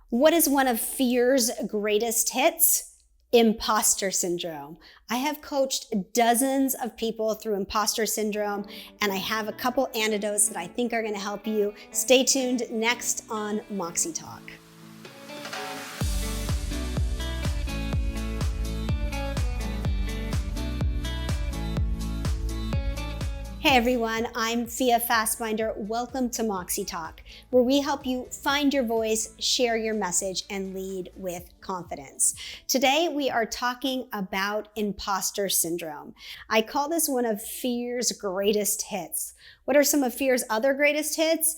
What is one of fear's greatest hits? Imposter syndrome. I have coached dozens of people through imposter syndrome, and I have a couple antidotes that I think are going to help you. Stay tuned next on Moxie Talk. Hey everyone, I'm Fia Fasbinder. Welcome to Moxie Talk, where we help you find your voice, share your message, and lead with confidence. Today, we are talking about imposter syndrome. I call this one of fear's greatest hits. What are some of fear's other greatest hits?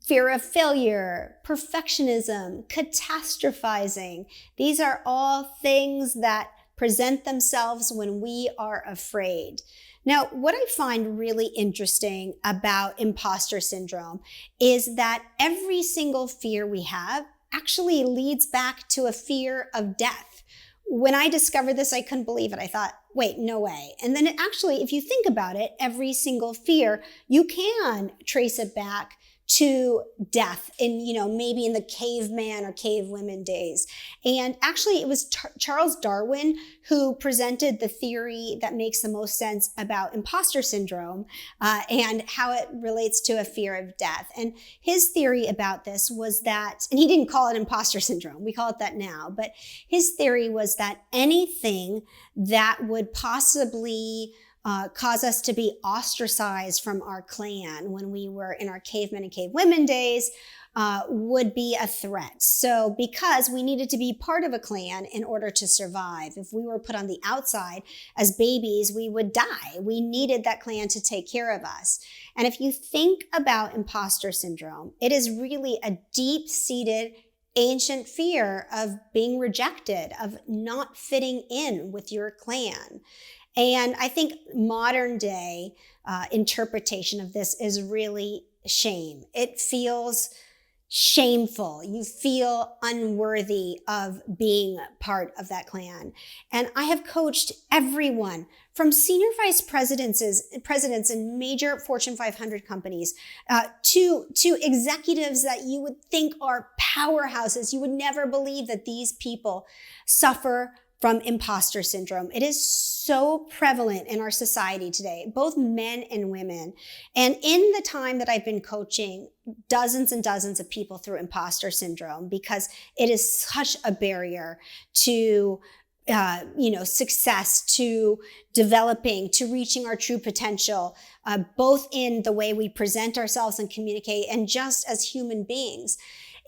Fear of failure, perfectionism, catastrophizing. These are all things that present themselves when we are afraid. Now, what I find really interesting about imposter syndrome is that every single fear we have actually leads back to a fear of death. When I discovered this, I couldn't believe it. I thought, wait, no way. And then if you think about it, every single fear, you can trace it back to death in, maybe in the caveman or cavewomen days. And actually it was Charles Darwin who presented the theory that makes the most sense about imposter syndrome and how it relates to a fear of death. And his theory about this was that, and he didn't call it imposter syndrome, we call it that now, but his theory was that anything that would possibly cause us to be ostracized from our clan when we were in our cavemen and cavewomen days would be a threat. So because we needed to be part of a clan in order to survive, if we were put on the outside as babies, we would die. We needed that clan to take care of us. And if you think about imposter syndrome, it is really a deep-seated ancient fear of being rejected, of not fitting in with your clan. And I think modern day interpretation of this is really shame. It feels shameful. You feel unworthy of being part of that clan. And I have coached everyone from senior vice presidents in major Fortune 500 companies to executives that you would think are powerhouses. You would never believe that these people suffer from imposter syndrome. It is so prevalent in our society today, both men and women. And in the time that I've been coaching dozens and dozens of people through imposter syndrome, because it is such a barrier to success, to developing, to reaching our true potential, both in the way we present ourselves and communicate, and just as human beings.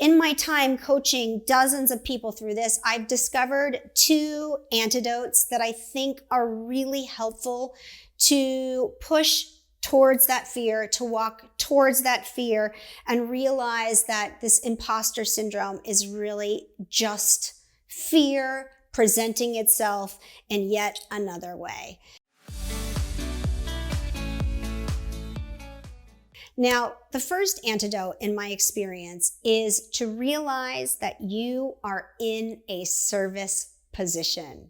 In my time coaching dozens of people through this, I've discovered two antidotes that I think are really helpful to push towards that fear, to walk towards that fear, and realize that this imposter syndrome is really just fear presenting itself in yet another way. Now, the first antidote in my experience is to realize that you are in a service position.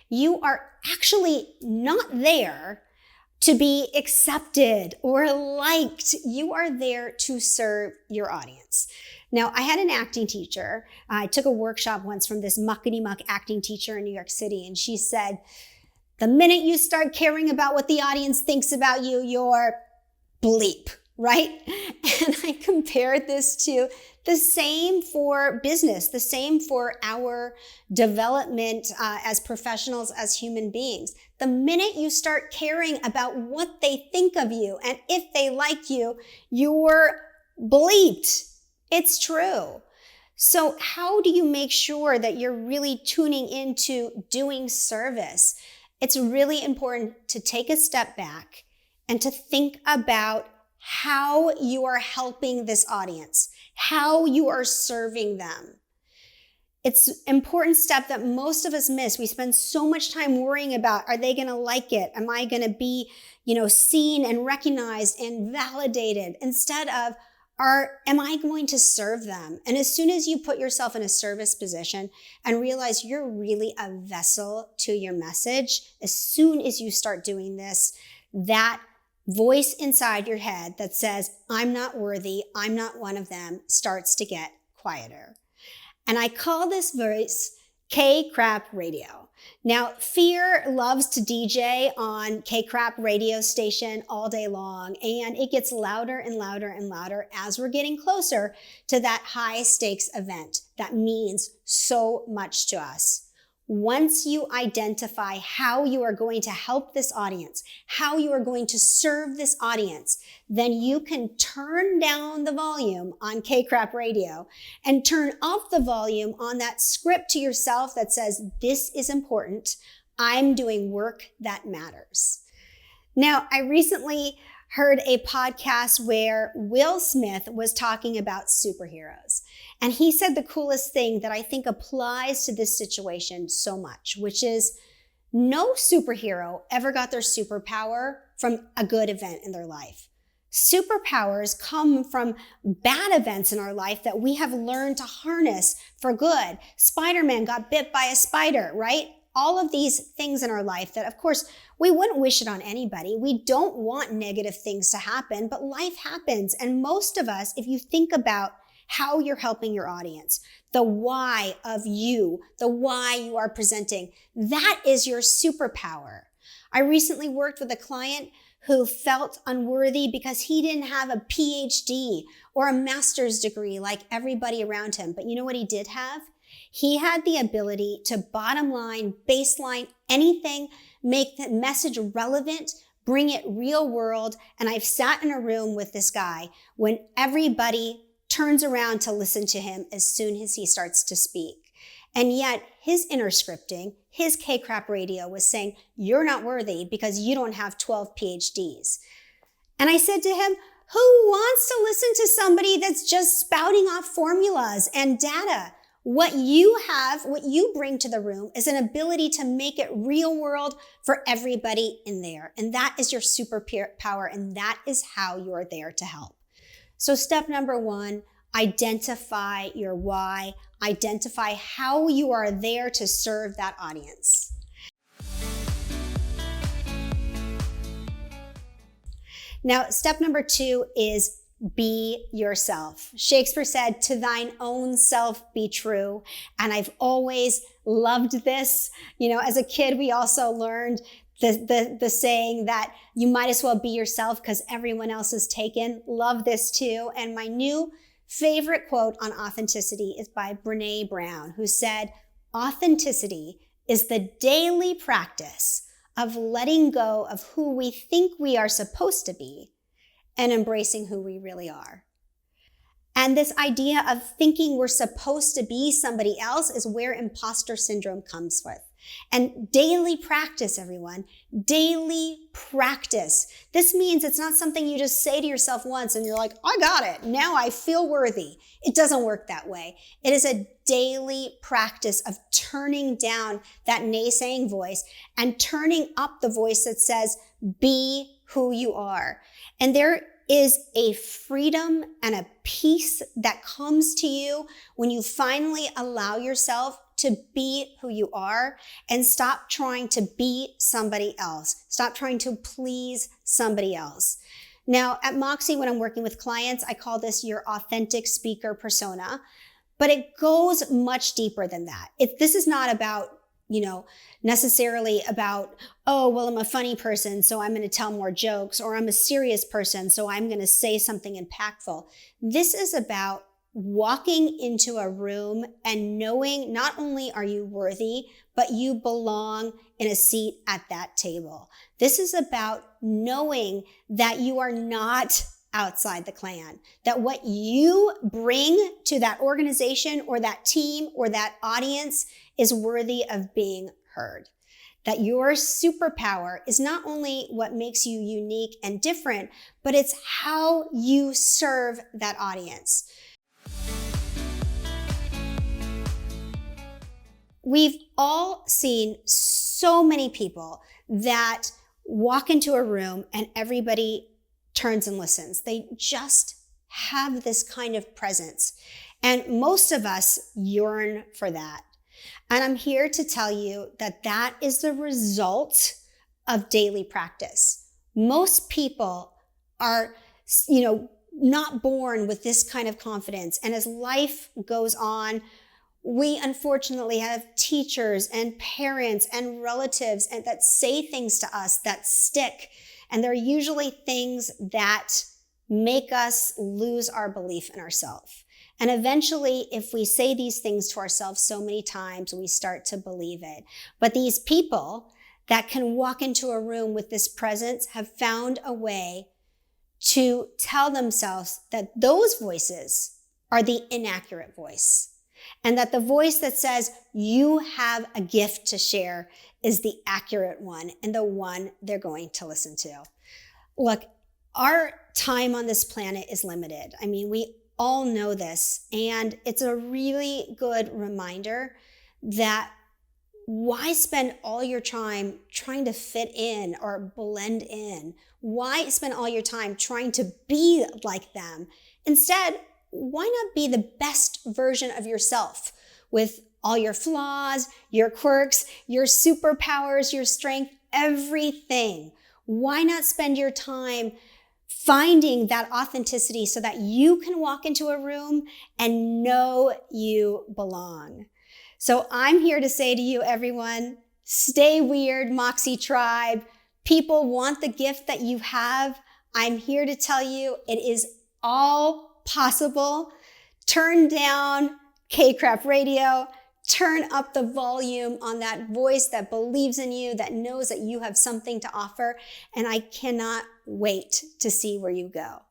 You are actually not there to be accepted or liked. You are there to serve your audience. Now, I had an acting teacher. I took a workshop once from this muckety-muck acting teacher in New York City, and she said, the minute you start caring about what the audience thinks about you, you're bleep. Right? And I compared this to the same for business, the same for our development as professionals, as human beings. The minute you start caring about what they think of you and if they like you, you're bleeped. It's true. So how do you make sure that you're really tuning into doing service? It's really important to take a step back and to think about how you are helping this audience, how you are serving them. It's an important step that most of us miss. We spend so much time worrying about, are they going to like it? Am I going to be, seen and recognized and validated, instead of, am I going to serve them? And as soon as you put yourself in a service position and realize you're really a vessel to your message, as soon as you start doing this, that voice inside your head that says, I'm not worthy, I'm not one of them, starts to get quieter. And I call this voice K-Crap Radio. Now, Fear loves to DJ on K-Crap radio station all day long, and it gets louder and louder and louder as we're getting closer to that high stakes event that means so much to us. Once you identify how you are going to help this audience, how you are going to serve this audience, then you can turn down the volume on K-Crap Radio and turn up the volume on that script to yourself that says, this is important. I'm doing work that matters. Now, I recently heard a podcast where Will Smith was talking about superheroes. And he said the coolest thing that I think applies to this situation so much, which is no superhero ever got their superpower from a good event in their life. Superpowers come from bad events in our life that we have learned to harness for good. Spider-Man got bit by a spider, right? All of these things in our life that, of course, we wouldn't wish it on anybody. We don't want negative things to happen, but life happens. And most of us, if you think about how you're helping your audience, the why of you, the why you are presenting, that is your superpower. I recently worked with a client who felt unworthy because he didn't have a PhD or a master's degree like everybody around him. But you know what he did have? He had the ability to bottom line, baseline, anything, make the message relevant, bring it real world. And I've sat in a room with this guy when everybody turns around to listen to him as soon as he starts to speak. And yet his inner scripting, his K-Crap Radio was saying, you're not worthy because you don't have 12 PhDs. And I said to him, who wants to listen to somebody that's just spouting off formulas and data? What you have, what you bring to the room is an ability to make it real world for everybody in there. And that is your superpower, and that is how you are there to help. So step number one, identify your why, identify how you are there to serve that audience. Now, step number two is be yourself. Shakespeare said, to thine own self be true. And I've always loved this. You know, as a kid, we also learned the saying that you might as well be yourself because everyone else is taken. Love this too. And my new favorite quote on authenticity is by Brené Brown, who said, authenticity is the daily practice of letting go of who we think we are supposed to be and embracing who we really are. And this idea of thinking we're supposed to be somebody else is where imposter syndrome comes with. And daily practice, everyone, daily practice. This means it's not something you just say to yourself once and you're like, I got it, now I feel worthy. It doesn't work that way. It is a daily practice of turning down that naysaying voice and turning up the voice that says, be who you are. And there is a freedom and a peace that comes to you when you finally allow yourself to be who you are and stop trying to be somebody else. Stop trying to please somebody else. Now, at Moxie, when I'm working with clients, I call this your authentic speaker persona, but it goes much deeper than that. This is not about, necessarily about, oh, well, I'm a funny person, so I'm going to tell more jokes, or I'm a serious person, so I'm going to say something impactful. This is about walking into a room and knowing not only are you worthy, but you belong in a seat at that table. This is about knowing that you are not outside the clan, that what you bring to that organization or that team or that audience is worthy of being heard. That your superpower is not only what makes you unique and different, but it's how you serve that audience. We've all seen so many people that walk into a room and everybody turns and listens. They just have this kind of presence. And most of us yearn for that. And I'm here to tell you that that is the result of daily practice. Most people are, not born with this kind of confidence. And as life goes on, we unfortunately have teachers and parents and relatives that say things to us that stick. And they're usually things that make us lose our belief in ourselves. And eventually, if we say these things to ourselves so many times, we start to believe it. But these people that can walk into a room with this presence have found a way to tell themselves that those voices are the inaccurate voice. And that the voice that says you have a gift to share is the accurate one and the one they're going to listen to. Look, our time on this planet is limited. I mean, we all know this, and it's a really good reminder that why spend all your time trying to fit in or blend in? Why spend all your time trying to be like them? Instead, why not be the best version of yourself with all your flaws, your quirks, your superpowers, your strength, everything? Why not spend your time finding that authenticity so that you can walk into a room and know you belong? So I'm here to say to you, everyone, stay weird, Moxie Tribe. People want the gift that you have. I'm here to tell you it is all possible. Turn down K-Crap Radio. Turn up the volume on that voice that believes in you, that knows that you have something to offer. And I cannot wait to see where you go.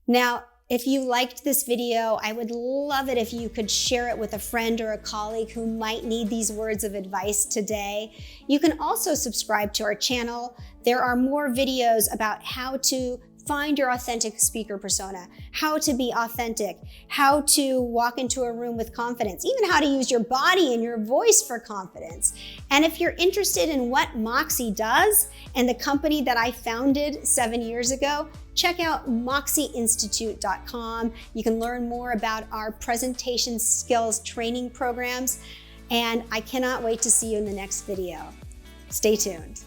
Now, if you liked this video, I would love it if you could share it with a friend or a colleague who might need these words of advice today. You can also subscribe to our channel. There are more videos about how to find your authentic speaker persona, how to be authentic, how to walk into a room with confidence, even how to use your body and your voice for confidence. And if you're interested in what Moxie does and the company that I founded 7 years ago, check out moxieinstitute.com. You can learn more about our presentation skills training programs. And I cannot wait to see you in the next video. Stay tuned.